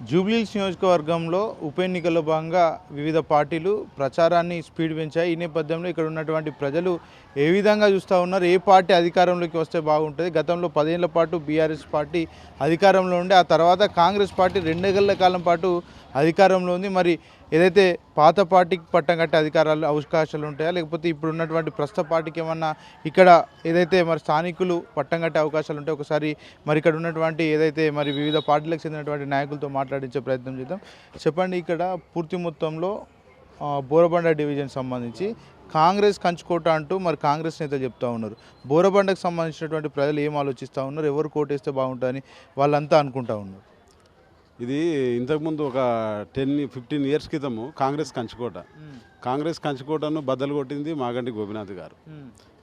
జూబ్లీహిల్స్ నియోజకవర్గంలో ఉప ఎన్నికల్లో భాగంగా వివిధ పార్టీలు ప్రచారాన్ని స్పీడ్ పెంచాయి. ఈ నేపథ్యంలో ఇక్కడ ఉన్నటువంటి ప్రజలు ఏ విధంగా చూస్తూ ఉన్నారు, ఏ పార్టీ అధికారంలోకి వస్తే బాగుంటుంది? గతంలో 10 ఏళ్ల పాటు బీఆర్ఎస్ పార్టీ అధికారంలో ఉండే, ఆ తర్వాత కాంగ్రెస్ పార్టీ 2 ఏళ్ల కాలం పాటు అధికారంలో ఉంది. మరి ఏదైతే పాత పార్టీకి పట్టం కట్టే అవకాశాలు ఉంటాయా, లేకపోతే ఇప్పుడు ఉన్నటువంటి ప్రస్తుత పార్టీకి ఏమన్నా ఇక్కడ ఏదైతే మరి స్థానికులు పట్టం కట్టే అవకాశాలు ఉంటాయి? ఒకసారి మరి ఇక్కడ ఉన్నటువంటి ఏదైతే మరి వివిధ పార్టీలకు చెందినటువంటి నాయకులతో మాట్లాడించే ప్రయత్నం చేద్దాం. చెప్పండి, ఇక్కడ పూర్తి మొత్తంలో బోరబండ డివిజన్ సంబంధించి కాంగ్రెస్ కంచుకోట అంటూ మరి కాంగ్రెస్ నేతలు చెప్తా ఉన్నారు. బోరబండకు సంబంధించినటువంటి ప్రజలు ఏం ఆలోచిస్తూ ఉన్నారు, ఎవరు కోటేస్తే బాగుంటుందని వాళ్ళంతా అనుకుంటా ఉన్నారు? ఇది ఇంతకుముందు ఒక 10-15 ఇయర్స్ క్రితము కాంగ్రెస్ కంచుకోటను బద్దలు కొట్టింది మాగంటి గోపినాథ్ గారు.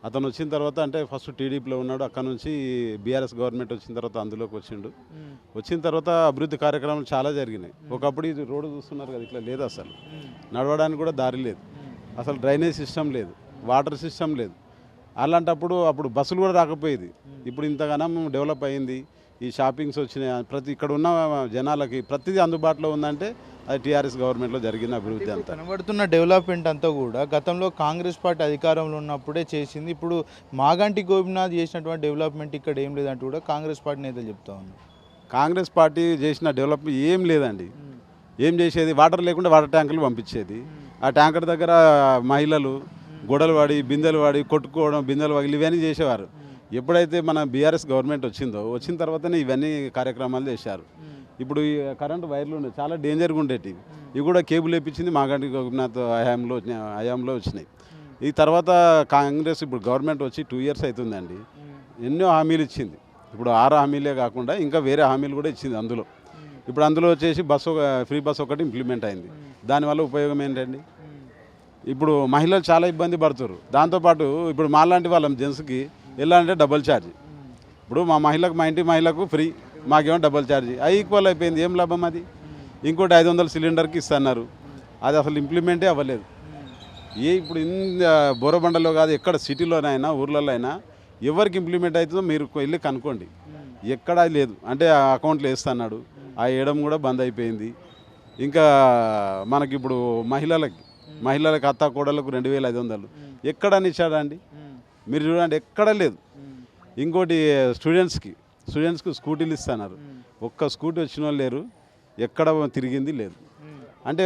అతను వచ్చిన తర్వాత అంటే ఫస్ట్ టీడీపీలో ఉన్నాడు, అక్కడ నుంచి బీఆర్ఎస్ గవర్నమెంట్ వచ్చిన తర్వాత అందులోకి వచ్చిన తర్వాత అభివృద్ధి కార్యక్రమాలు చాలా జరిగినాయి. ఒకప్పుడు ఇది రోడ్డు చూస్తున్నారు కదా, ఇట్లా లేదు, అసలు నడవడానికి కూడా దారి లేదు, అసలు డ్రైనేజ్ సిస్టమ్ లేదు, వాటర్ సిస్టమ్ లేదు. అలాంటప్పుడు అప్పుడు బస్సులు కూడా రాకపోయేది. ఇప్పుడు ఇంతగానం డెవలప్ అయింది, ఈ షాపింగ్స్ వచ్చినాయి, ఇక్కడ ఉన్న జనాలకి ప్రతిదీ అందుబాటులో ఉందంటే అది టీఆర్ఎస్ గవర్నమెంట్లో జరిగిన అభివృద్ధి అంతా. కనబడుతున్న డెవలప్మెంట్ అంతా కూడా గతంలో కాంగ్రెస్ పార్టీ అధికారంలో ఉన్నప్పుడే చేసింది. ఇప్పుడు మాగంటి గోపినాథ్ చేసినటువంటి డెవలప్మెంట్ ఇక్కడ ఏం లేదంటూ కూడా కాంగ్రెస్ పార్టీ నేతలు చెప్తా ఉన్నారు. కాంగ్రెస్ పార్టీ చేసిన డెవలప్మెంట్ ఏం లేదండి. ఏం చేసేది, వాటర్ లేకుండా వాటర్ ట్యాంకులు పంపించేది. ఆ ట్యాంకర్ దగ్గర మహిళలు గొడవలు వాడి బిందెలు వాడి కొట్టుకోవడం, బిందెలు పగిలి ఇవన్నీ చేసేవారు. ఎప్పుడైతే మన బీఆర్ఎస్ గవర్నమెంట్ వచ్చిన తర్వాతనే ఇవన్నీ కార్యక్రమాలు చేశారు. ఇప్పుడు ఈ కరెంటు వైర్లు ఉన్నాయి, చాలా డేంజర్గా ఉండేవి. ఇవి కూడా కేబుల్ వేయించింది మాగంటి గోపినాథ్ హయాంలో వచ్చినాయి. ఈ తర్వాత కాంగ్రెస్ ఇప్పుడు గవర్నమెంట్ వచ్చి 2 ఇయర్స్ అవుతుందండి. ఎన్నో హామీలు ఇచ్చింది. ఇప్పుడు 6 హామీలే కాకుండా ఇంకా వేరే హామీలు కూడా ఇచ్చింది అందులో. ఇప్పుడు అందులో వచ్చేసి ఫ్రీ బస్ ఒకటి ఇంప్లిమెంట్ అయింది. దానివల్ల ఉపయోగం ఏంటండి? ఇప్పుడు మహిళలు చాలా ఇబ్బంది పడుతున్నారు. దాంతోపాటు ఇప్పుడు మాలాంటి వాళ్ళం జెంట్స్కి ఎలా అంటే డబుల్ ఛార్జ్. ఇప్పుడు మా ఇంటి మహిళకు ఫ్రీ, మాకేమో డబుల్ ఛార్జ్. అది ఈక్వల్ అయిపోయింది. ఏం లాభం అది? ఇంకోటి 500 సిలిండర్కి ఇస్తున్నారు, అది అసలు ఇంప్లిమెంటే అవ్వలేదు. ఇప్పుడు బోరబండలో కాదు, ఎక్కడ సిటీలోనైనా ఊర్లలో అయినా ఎవరికి ఇంప్లిమెంట్ అవుతుందో మీరు వెళ్ళి కనుక్కోండి. ఎక్కడా లేదు. అంటే ఆ అకౌంట్లో వేస్తున్నాడు, ఆ వేయడం కూడా బంద్ అయిపోయింది. ఇంకా మనకి ఇప్పుడు మహిళలకు అత్త కోడలకు 2500 ఎక్కడని ఇచ్చాడండి? మీరు చూడండి, ఎక్కడా లేదు. ఇంకోటి స్టూడెంట్స్కి స్కూటీలు ఇస్తున్నారు. ఒక్క స్కూటీ వచ్చిన వాళ్ళు లేరు, ఎక్కడ తిరిగింది లేదు. అంటే